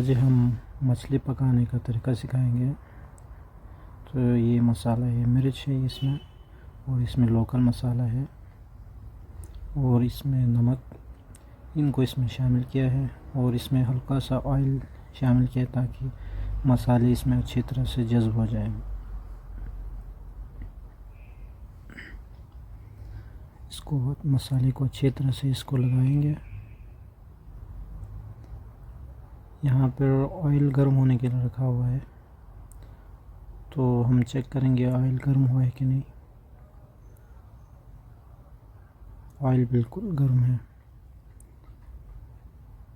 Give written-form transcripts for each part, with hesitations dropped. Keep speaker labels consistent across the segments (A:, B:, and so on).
A: आज हम मछली पकाने का तरीका सिखाएंगे। तो ये मसाला है, मिर्च है इसमें, और इसमें लोकल मसाला है, और इसमें नमक, इनको इसमें शामिल किया है, और इसमें हल्का सा ऑयल शामिल किया ताकि मसाले इसमें अच्छी तरह से जज़्ब हो जाए। इसको मसाले को अच्छी तरह से इसको लगाएंगे। यहाँ पर ऑयल गर्म होने के लिए रखा हुआ है, तो हम चेक करेंगे ऑयल गर्म हुआ है कि नहीं। ऑयल बिल्कुल गर्म है,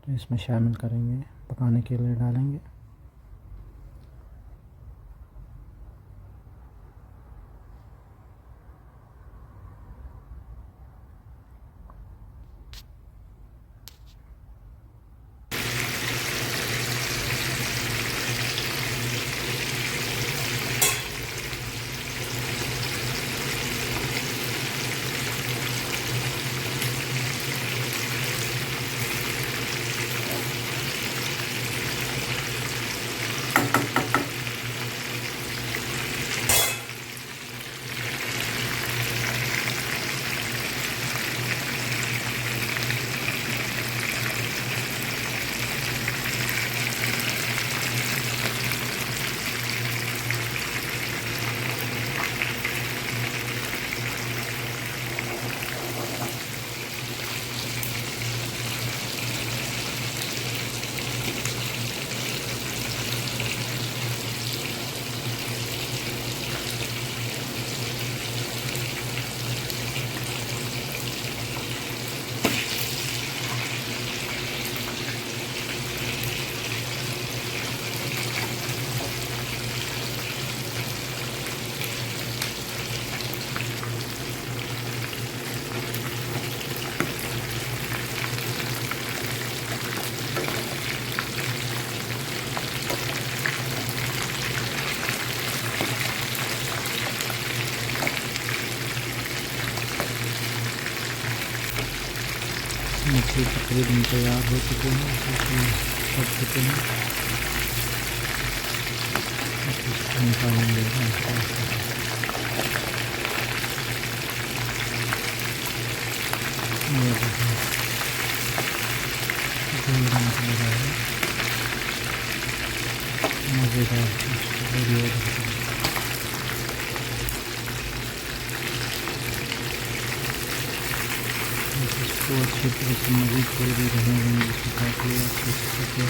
A: तो इसमें शामिल करेंगे, पकाने के लिए डालेंगे। मछली तकरीबन तैयार हो चुके हैं, पक चुके हैं। इसको निकालेंगे। ये देखिए गोल्डन कलर है, मज़ेदार वीडियो। इसको अच्छी तरह से मज़ीद थोड़ी देर रहेंगे, जिससे काफ़ी अच्छे से पके।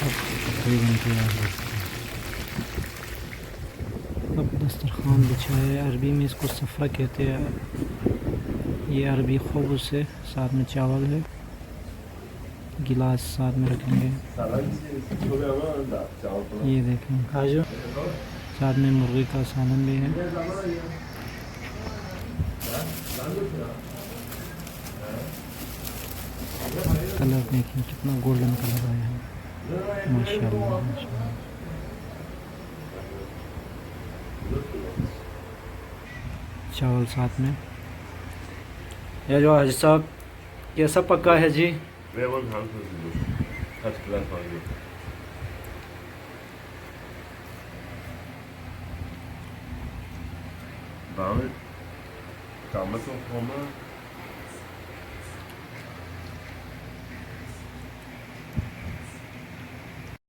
A: अब तकरीबन तैयार हो चुका है। अब दस्तरखान बिछाए, अरबी में इसको सफ़रा कहते हैं। ये अरबी खबूज़ है, साथ में चावल है, गिलास साथ में रखेंगे। ये देखें, साथ में मुर्गी का सालन भी है। कलर देखें कितना गोल्डन कलर आया है, माशाल्लाह माशाल्लाह। चावल साथ में। ये जो हाजी साहब कैसा पका है जी?
B: Damit damals noch Pommes